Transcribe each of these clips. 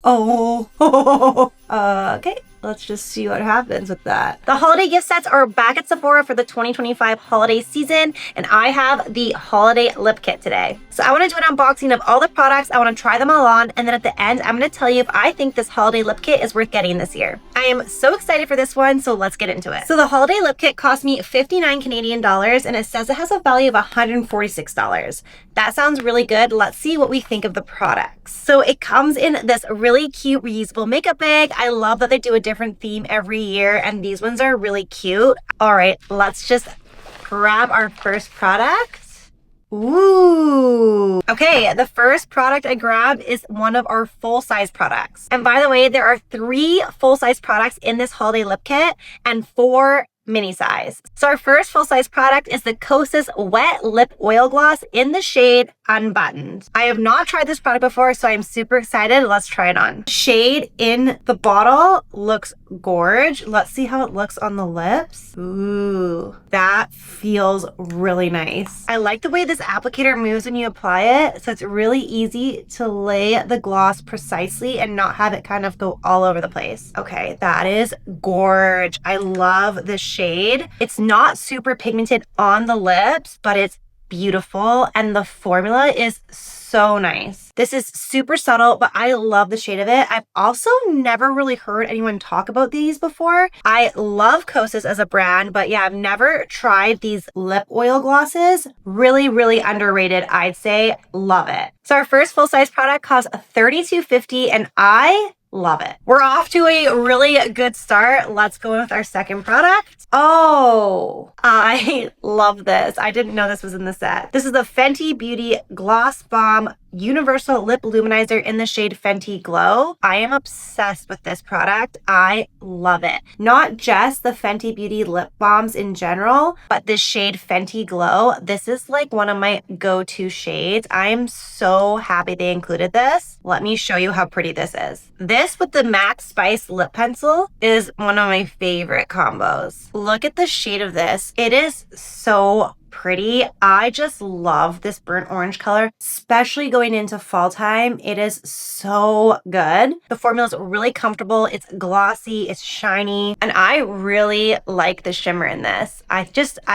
Oh, okay. Let's just see what happens with that. The holiday gift sets are back at Sephora for the 2025 holiday season, and I have the holiday lip kit today. So I want to do an unboxing of all the products. I want to try them all on, and then at the end, I'm going to tell you if I think this holiday lip kit is worth getting this year. I am so excited for this one, so let's get into it. So the holiday lip kit cost me 59 Canadian dollars, and it says it has a value of $146. That sounds really good. Let's see what we think of the products. So it comes in this really cute reusable makeup bag. I love that they do a different theme every year, and these ones are really cute. All right, let's just grab our first product. Ooh. Okay, the first product I grabbed is one of our full-size products. And by the way, there are 3 full-size products in this holiday lip kit and 4 mini size. So our first full-size product is the Kosas Wet Lip Oil Gloss in the shade Unbuttoned. I have not tried this product before, so I'm super excited. Let's try it on. Shade in the bottle looks gorge. Let's see how it looks on the lips. Ooh, that feels really nice. I like the way this applicator moves when you apply it, so it's really easy to lay the gloss precisely and not have it kind of go all over the place. Okay, that is gorge. I love this shade. It's not super pigmented on the lips, but it's beautiful, and the formula is so nice. This is super subtle, but I love the shade of it. I've also never really heard anyone talk about these before. I love Kosas as a brand, but yeah, I've never tried these lip oil glosses. Really, really underrated, I'd say. Love it. So our first full-size product costs $32.50, and I love it. We're off to a really good start. Let's go with our second product. Oh, I love this. I didn't know this was in the set. This is the Fenty Beauty Gloss Bomb Universal Lip Luminizer in the shade Fenty Glow. I am obsessed with this product. I love it. Not just the Fenty Beauty lip balms in general, but this shade Fenty Glow. This is like one of my go-to shades. I am so happy they included this. Let me show you how pretty this is. This with the MAC Spice lip pencil is one of my favorite combos. Look at the shade of this. It is so pretty. I just love this burnt orange color, especially going into fall time. It is so good. The formula is really comfortable. It's glossy, it's shiny, and I really like the shimmer in this. I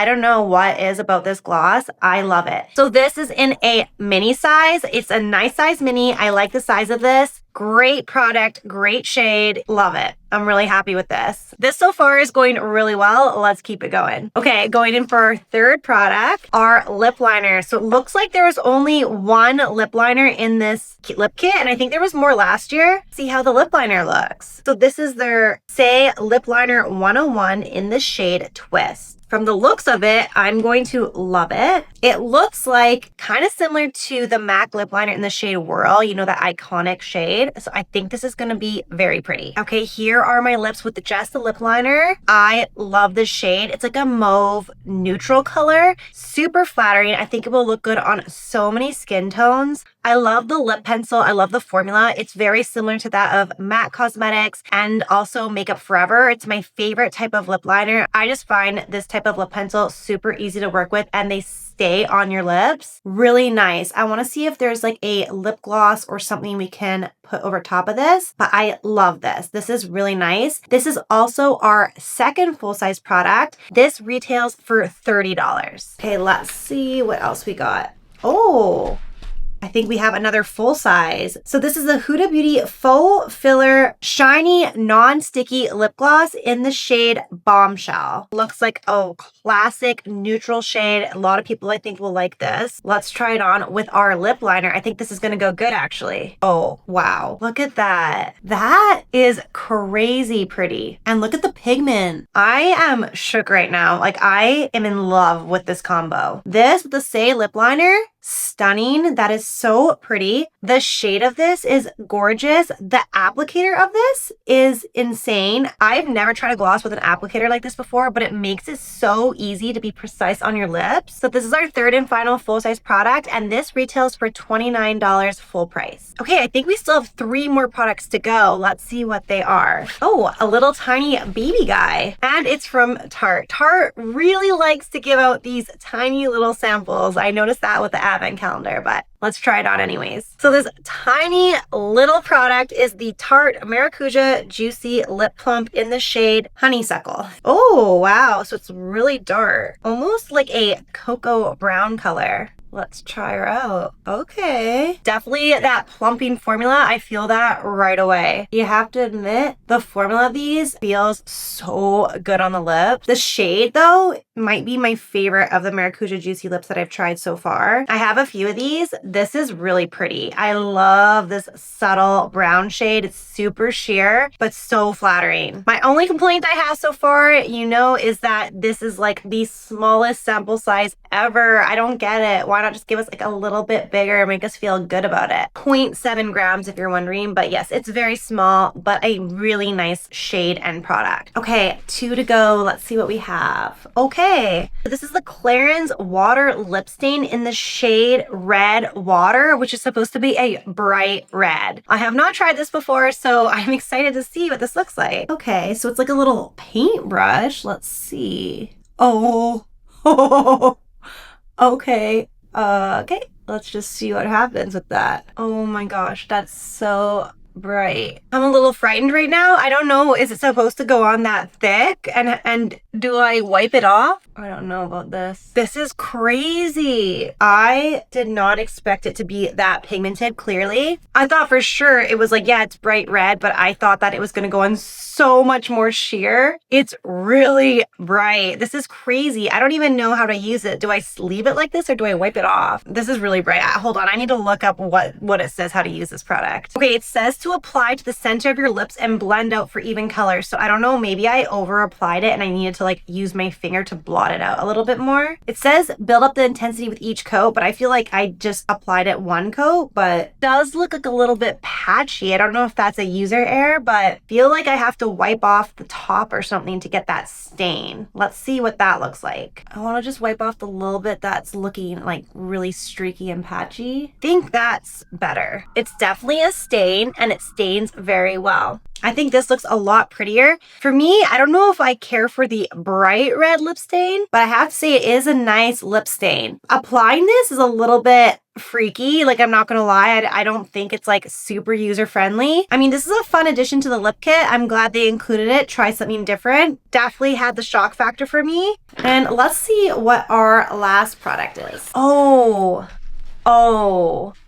don't know what is about this gloss. I love it. So this is in a mini size. It's a nice size mini. I like the size of this. Great product, great shade, love it. I'm really happy with this. This so far is going really well. Let's keep it going. Okay, going in for our third product, our lip liner. So it looks like there was only one lip liner in this lip kit, and I think there was more last year. See how the lip liner looks. So this is their Saie Lip Liner 101 in the shade Twist. From the looks of it, I'm going to love it. It looks like kind of similar to the MAC lip liner in the shade Whirl, you know, that iconic shade. So I think this is going to be very pretty. Okay, here are my lips with just the lip liner. I love this shade. It's like a mauve neutral color, super flattering. I think it will look good on so many skin tones. I love the lip pencil. I love the formula. It's very similar to that of MAC Cosmetics and also Makeup Forever. It's my favorite type of lip liner. I just find this type of lip pencil super easy to work with, and they stay on your lips. Really nice. I want to see if there's like a lip gloss or something we can put over top of this, but I love this. This is really nice. This is also our second full-size product. This retails for $30. Okay, let's see what else we got. Oh, I think we have another full size. So this is the Huda Beauty Faux Filler Shiny Non-Sticky Lip Gloss in the shade Bombshell. Looks like a classic neutral shade. A lot of people I think will like this. Let's try it on with our lip liner. I think this is gonna go good actually. Oh, wow. Look at that. That is crazy pretty. And look at the pigment. I am shook right now. Like I am in love with this combo. This with the Saie lip liner, stunning. That is so pretty. The shade of this is gorgeous. The applicator of this is insane. I've never tried a gloss with an applicator like this before, but it makes it so easy to be precise on your lips. So this is our third and final full-size product, and this retails for $29 full price. Okay, I think we still have 3 more products to go. Let's see what they are. Oh, a little tiny baby guy, and it's from Tarte. Tarte really likes to give out these tiny little samples. I noticed that with the ad Advent Calendar, but let's try it on anyways. So this tiny little product is the Tarte Maracuja Juicy Lip Plump in the shade Honeysuckle. Oh, wow. So it's really dark, almost like a cocoa brown color. Let's try her out. Okay. Definitely that plumping formula. I feel that right away. You have to admit, the formula of these feels so good on the lips. The shade, though, might be my favorite of the Maracuja Juicy Lips that I've tried so far. I have a few of these. This is really pretty. I love this subtle brown shade. It's super sheer, but so flattering. My only complaint I have so far, you know, is that this is like the smallest sample size ever. I don't get it. Why not just give us like a little bit bigger and make us feel good about it? 0.7 grams if you're wondering, but yes, it's very small, but a really nice shade and product. Okay, 2 to go. Let's see what we have. Okay, this is the Clarins Water Lip Stain in the shade Red Water, which is supposed to be a bright red. I have not tried this before, so I'm excited to see what this looks like. Okay, so it's like a little paintbrush. Let's see. Oh, okay. Okay, let's just see what happens with that. Oh my gosh, that's so bright. I'm a little frightened right now. I don't know, is it supposed to go on that thick? And do I wipe it off? I don't know about this. This is crazy. I did not expect it to be that pigmented, clearly. I thought for sure it was like, yeah, it's bright red, but I thought that it was going to go on so much more sheer. It's really bright. This is crazy. I don't even know how to use it. Do I leave it like this or do I wipe it off? This is really bright. Hold on. I need to look up what it says, how to use this product. Okay, it says to apply to the center of your lips and blend out for even color. So I don't know, maybe I over applied it and I needed to like use my finger to blot it out a little bit more. It says build up the intensity with each coat, but I feel like I just applied it one coat, but it does look like a little bit patchy. I don't know if that's a user error, but I feel like I have to wipe off the top or something to get that stain. Let's see what that looks like. I want to just wipe off the little bit that's looking like really streaky and patchy. I think that's better. It's definitely a stain and it stains very well. I think this looks a lot prettier. For me, I don't know if I care for the bright red lip stain, but I have to say it is a nice lip stain. Applying this is a little bit freaky, like I'm not gonna lie. I don't think it's like super user friendly. I mean, this is a fun addition to the lip kit. I'm glad they included it. Try something different. Definitely had the shock factor for me. And let's see what our last product is. Oh,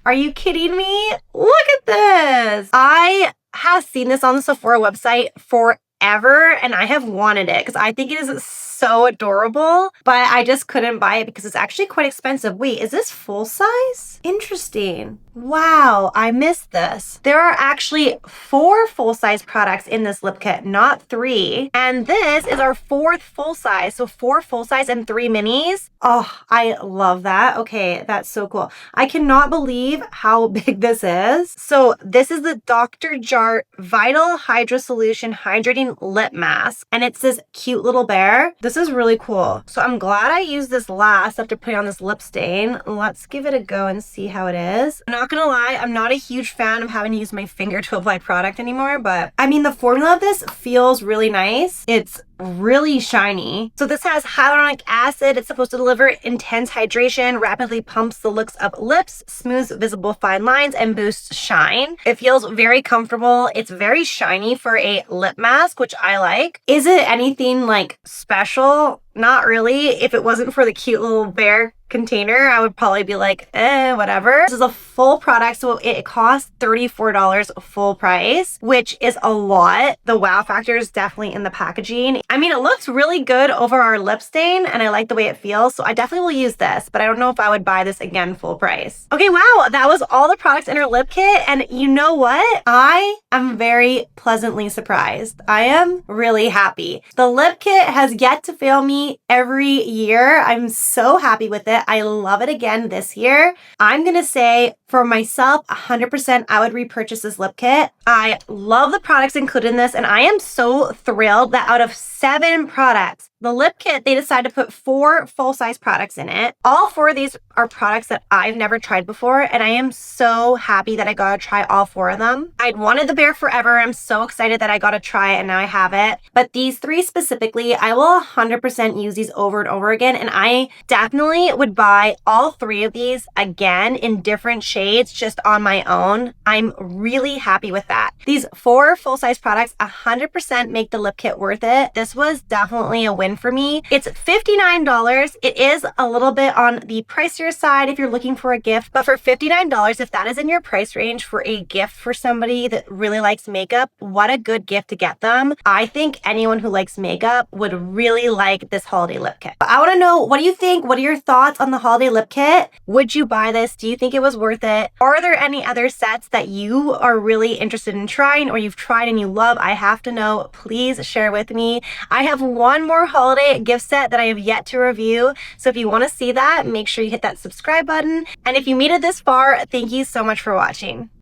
are you kidding me? Look at this. I have seen this on the Sephora website forever and I have wanted it because I think it is so adorable, but I just couldn't buy it because it's actually quite expensive. Wait, is this full size? Interesting. Wow, I missed this. There are actually 4 full-size products in this lip kit, not 3. And this is our 4th full size. So 4 full size and 3 minis. Oh, I love that. Okay, that's so cool. I cannot believe how big this is. So this is the Dr. Jart Vital Hydra Solution Hydrating Lip Mask. And it's this cute little bear. This is really cool. So I'm glad I used this last after putting on this lip stain. Let's give it a go and see how it is. I'm not gonna lie, I'm not a huge fan of having to use my finger to apply product anymore, but I mean, the formula of this feels really nice. It's really shiny. So this has hyaluronic acid. It's supposed to deliver intense hydration, rapidly pumps the looks of lips, smooths visible fine lines, and boosts shine. It feels very comfortable. It's very shiny for a lip mask, which I like. Is it anything like special? Not really. If it wasn't for the cute little bear container, I would probably be like, whatever. This is a full product, so it costs $34 full price, which is a lot. The wow factor is definitely in the packaging. I mean, it looks really good over our lip stain, and I like the way it feels, so I definitely will use this, but I don't know if I would buy this again full price. Okay, wow, that was all the products in our lip kit, and you know what? I am very pleasantly surprised. I am really happy. The lip kit has yet to fail me every year. I'm so happy with it. I love it again this year. I'm gonna say for myself, 100% I would repurchase this lip kit. I love the products included in this, and I am so thrilled that out of 7 products, The lip kit, they decided to put 4 full-size products in it. All 4 of these are products that I've never tried before, and I am so happy that I got to try all 4 of them. I'd wanted the Bear forever. I'm so excited that I got to try it and now I have it. But these 3 specifically, I will 100% use these over and over again, and I definitely would buy all 3 of these again in different shades just on my own. I'm really happy with that. These 4 full-size products 100% make the lip kit worth it. This was definitely a win for me. It's $59. It is a little bit on the pricier side if you're looking for a gift, but for $59, if that is in your price range for a gift for somebody that really likes makeup, what a good gift to get them. I think anyone who likes makeup would really like this holiday lip kit. But I want to know, what do you think? What are your thoughts on the holiday lip kit? Would you buy this? Do you think it was worth it? Are there any other sets that you are really interested in trying or you've tried and you love? I have to know. Please share with me. I have one more holiday gift set that I have yet to review. So if you want to see that, make sure you hit that subscribe button. And if you made it this far, thank you so much for watching.